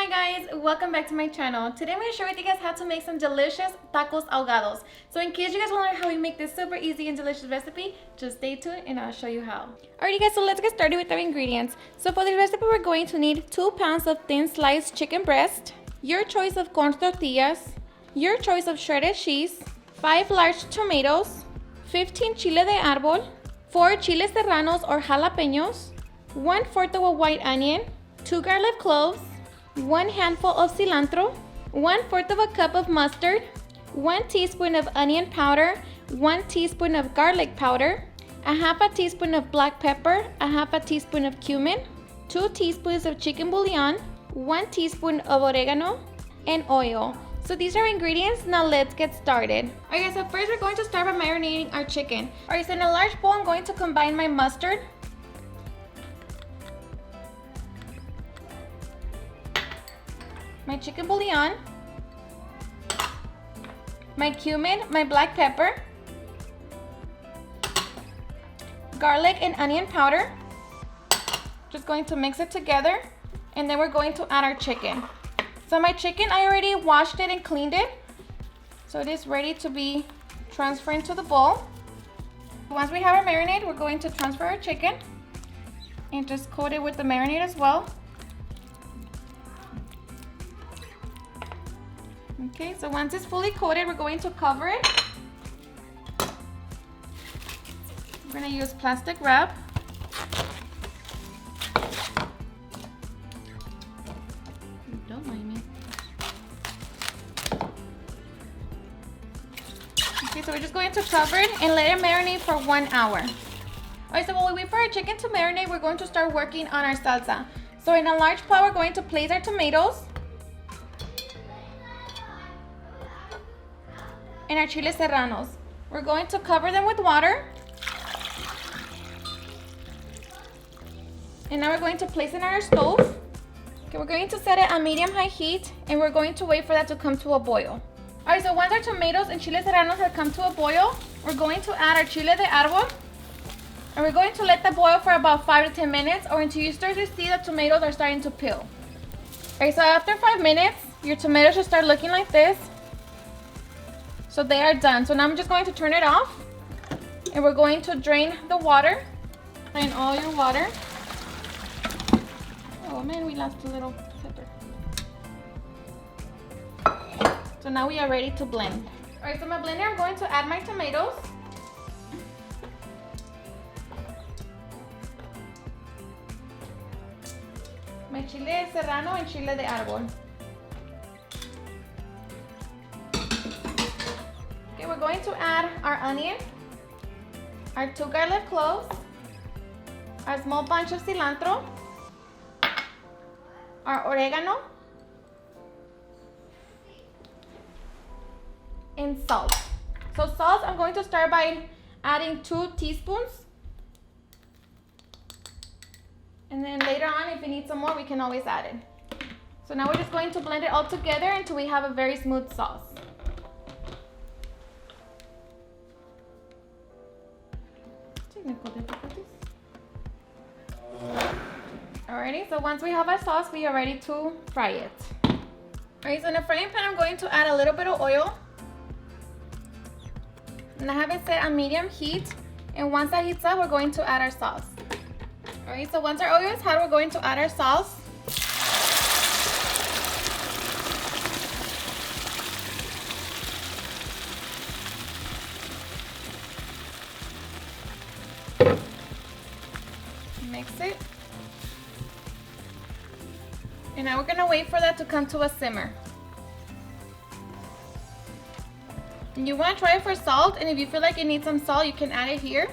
Hi guys, welcome back to my channel. Today I'm going to share with you guys how to make some delicious tacos ahogados. So in case you guys want to learn how we make this super easy and delicious recipe, just stay tuned and I'll show you how. Alrighty guys, so let's get started with our ingredients. So for this recipe we're going to need 2 pounds of thin sliced chicken breast, your choice of corn tortillas, your choice of shredded cheese, 5 large tomatoes, 15 chile de árbol, 4 chiles serranos or jalapenos, 1/4 of a white onion, 2 garlic cloves, 1 handful of cilantro, 1/4 of a cup of mustard, 1 teaspoon of onion powder, 1 teaspoon of garlic powder, a half a teaspoon of black pepper, a half a teaspoon of cumin, 2 teaspoons of chicken bouillon, 1 teaspoon of oregano, and oil. So these are ingredients. Now let's get started. Alright, so first we're going to start by marinating our chicken. Alright, so in a large bowl I'm going to combine my mustard, my chicken bouillon, my cumin, my black pepper, garlic and onion powder. Just going to mix it together and then we're going to add our chicken. So my chicken, I already washed it and cleaned it. So it is ready to be transferred into the bowl. Once we have our marinade, we're going to transfer our chicken and just coat it with the marinade as well. Okay, so once it's fully coated, we're going to cover it. We're going to use plastic wrap. Don't mind me. Okay, so we're just going to cover it and let it marinate for 1 hour. Alright, so while we wait for our chicken to marinate, we're going to start working on our salsa. So in a large pot, we're going to place our tomatoes and our chiles serranos. We're going to cover them with water. And now we're going to place it on our stove. Okay, we're going to set it on medium-high heat and we're going to wait for that to come to a boil. Alright, so once our tomatoes and chiles serranos have come to a boil, we're going to add our chile de árbol. And we're going to let that boil for about 5 to 10 minutes or until you start to see the tomatoes are starting to peel. Alright, so after 5 minutes, your tomatoes should start looking like this. So they are done. So now I'm just going to turn it off and we're going to drain the water. Drain all your water. Oh man, we lost a little pepper. So now we are ready to blend. Alright, so my blender, I'm going to add my tomatoes. My chile serrano and chile de árbol. We're going to add our onion, our 2 garlic cloves, our small bunch of cilantro, our oregano, and salt. So salt, I'm going to start by adding 2 teaspoons. And then later on, if we need some more, we can always add it. So now we're just going to blend it all together until we have a very smooth sauce. Alrighty, so once we have our sauce, we are ready to fry it. Alright, so in a frying pan, I'm going to add a little bit of oil. And I have it set on medium heat. And once that heats up, we're going to add our sauce. Alright, so once our oil is hot, we're going to add our sauce. Mix it. And now we're gonna wait for that to come to a simmer. And you wanna try it for salt, and if you feel like it needs some salt, you can add it here.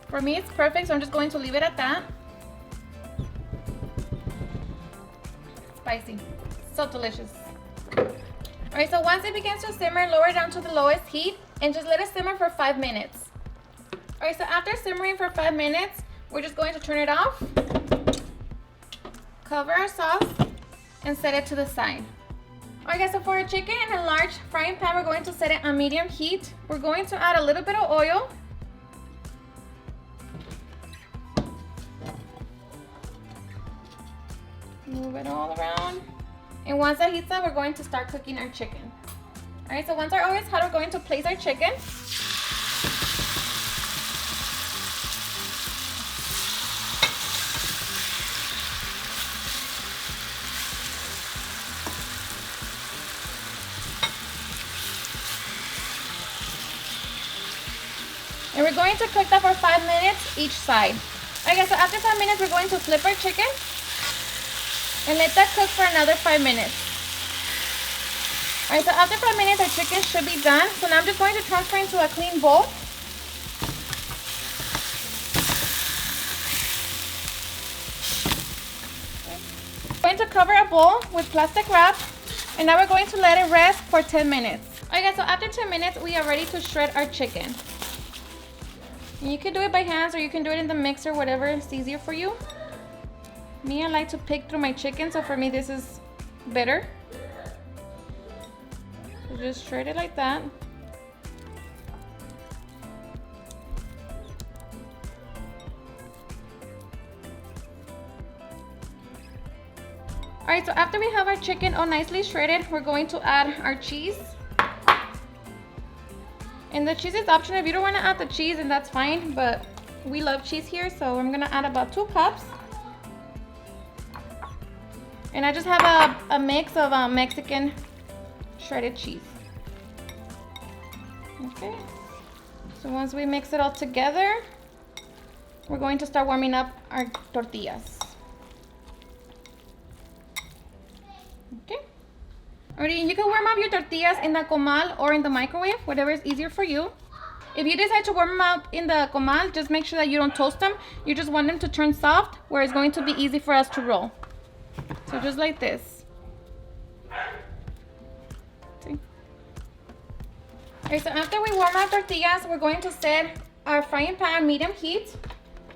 For me, it's perfect, so I'm just going to leave it at that. Spicy, so delicious. Alright, so once it begins to simmer, lower it down to the lowest heat and just let it simmer for 5 minutes. Alright, so after simmering for 5 minutes, we're just going to turn it off, cover our sauce, and set it to the side. Alright guys, so for our chicken in a large frying pan, we're going to set it on medium heat. We're going to add a little bit of oil. Move it all around. And once that heats up, we're going to start cooking our chicken. All right, so once our oil is hot, we're going to place our chicken. And we're going to cook that for 5 minutes each side. Okay, so after 5 minutes, we're going to flip our chicken and let that cook for another 5 minutes. All right, so after 5 minutes, our chicken should be done. So now I'm just going to transfer into a clean bowl. I'm going to cover a bowl with plastic wrap, and now we're going to let it rest for 10 minutes. Okay, so after 10 minutes, we are ready to shred our chicken. And you can do it by hands or you can do it in the mixer, whatever is easier for you. Me, I like to pick through my chicken, so for me this is better. So just shred it like that. Alright, so after we have our chicken all nicely shredded, we're going to add our cheese. And the cheese is optional. If you don't want to add the cheese, then that's fine, but we love cheese here, so I'm gonna add about 2 cups. And I just have a mix of Mexican shredded cheese. Okay, so once we mix it all together, we're going to start warming up our tortillas. Okay. Alrighty, you can warm up your tortillas in the comal or in the microwave, whatever is easier for you. If you decide to warm them up in the comal, just make sure that you don't toast them. You just want them to turn soft, where it's going to be easy for us to roll. So just like this. See? Okay, so after we warm our tortillas, we're going to set our frying pan medium heat,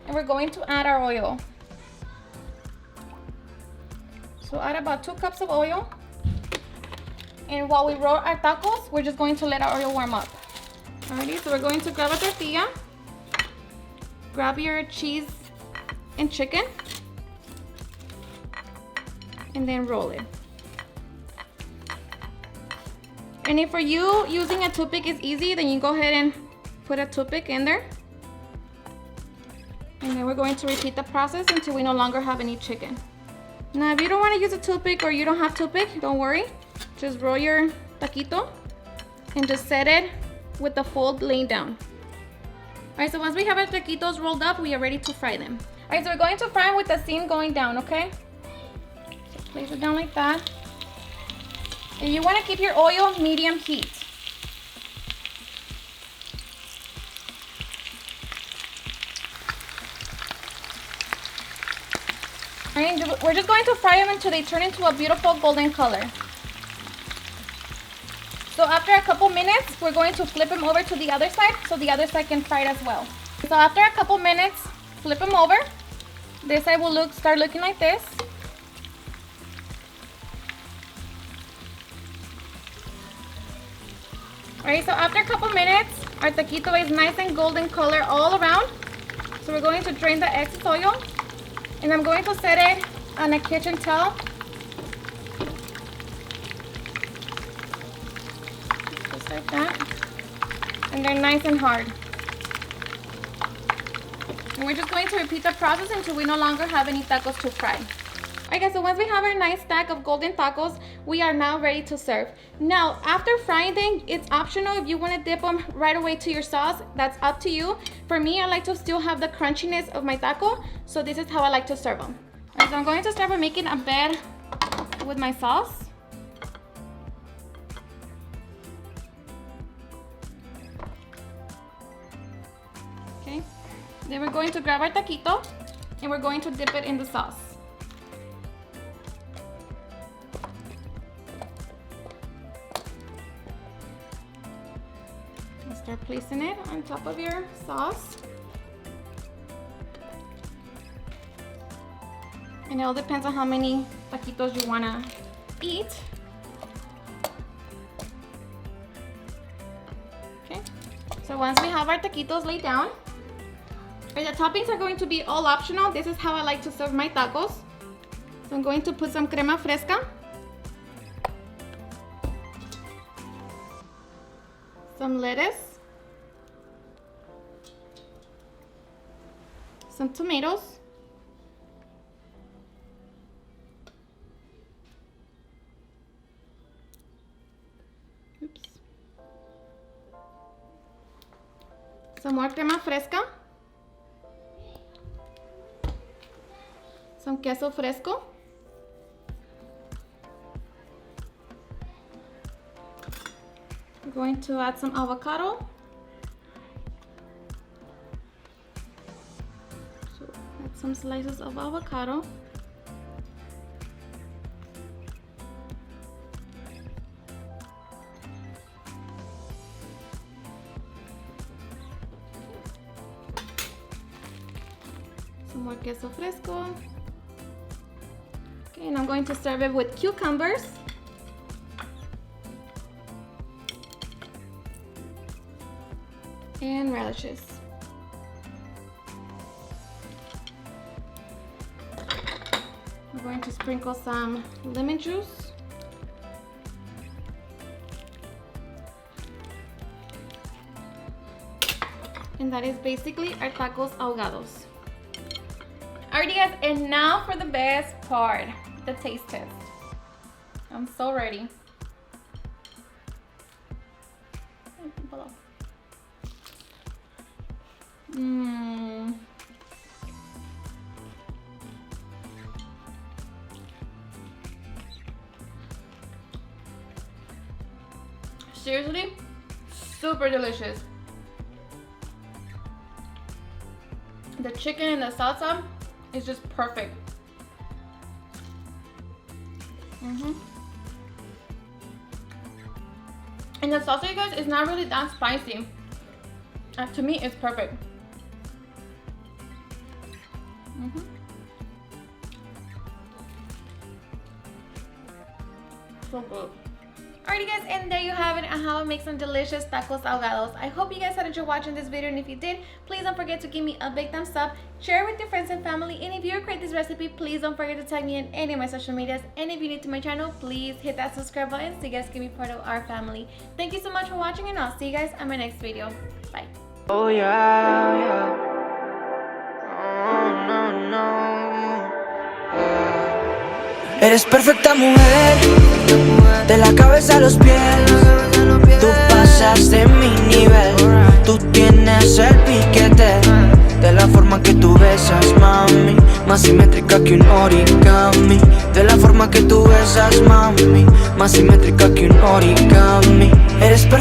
and we're going to add our oil. So add about 2 cups of oil. And while we roll our tacos, we're just going to let our oil warm up. Alrighty, so we're going to grab a tortilla, grab your cheese and chicken, and then roll it. And if for you using a toothpick is easy, then you go ahead and put a toothpick in there. And then we're going to repeat the process until we no longer have any chicken. Now, if you don't want to use a toothpick or you don't have toothpick, don't worry. Just roll your taquito and just set it with the fold laying down. Alright, so once we have our taquitos rolled up, we are ready to fry them. Alright, so we're going to fry them with the seam going down, okay? So place it down like that. And you want to keep your oil medium heat. Alright, we're just going to fry them until they turn into a beautiful golden color. So after a couple minutes, we're going to flip them over to the other side so the other side can fry it as well. So after a couple minutes, flip them over. This side will start looking like this. Alright, so after a couple minutes, our taquito is nice and golden color all around. So we're going to drain the excess oil. And I'm going to set it on a kitchen towel. Just like that. And they're nice and hard. And we're just going to repeat the process until we no longer have any tacos to fry. Okay, so once we have our nice stack of golden tacos, we are now ready to serve. Now, after frying them, it's optional if you want to dip them right away to your sauce. That's up to you. For me, I like to still have the crunchiness of my taco, so this is how I like to serve them. All right, so I'm going to start by making a bed with my sauce. Okay, then we're going to grab our taquito and we're going to dip it in the sauce. Start placing it on top of your sauce. And it all depends on how many taquitos you want to eat. Okay, so once we have our taquitos laid down, and the toppings are going to be all optional. This is how I like to serve my tacos. So I'm going to put some crema fresca. Some lettuce. Some tomatoes. Oops. Some more crema fresca. Some queso fresco. We're going to add some avocado. So add some slices of avocado. Some more queso fresco. Okay, and I'm going to serve it with cucumbers. And radishes. We're going to sprinkle some lemon juice. And that is basically our tacos ahogados. Alrighty guys, and now for the best part, the taste test. I'm so ready. Seriously, super delicious. The chicken and the salsa is just perfect. And the salsa, you guys, is not really that spicy. To me, it's perfect. So good. Alrighty guys, and there you have it on how I make some delicious tacos ahogados. I hope you guys had enjoyed watching this video, and if you did, please don't forget to give me a big thumbs up, share it with your friends and family, and if you create this recipe, please don't forget to tag me in any of my social medias, and if you're new to my channel, please hit that subscribe button so you guys can be part of our family. Thank you so much for watching, and I'll see you guys on my next video. Bye. Oh yeah, yeah. Oh, no, no. Eres perfecta mujer, de la cabeza a los pies. Tú pasas de mi nivel, tú tienes el piquete. De la forma que tú besas, mami, más simétrica que un origami. De la forma que tú besas, mami, más simétrica que un origami. Eres perfecta.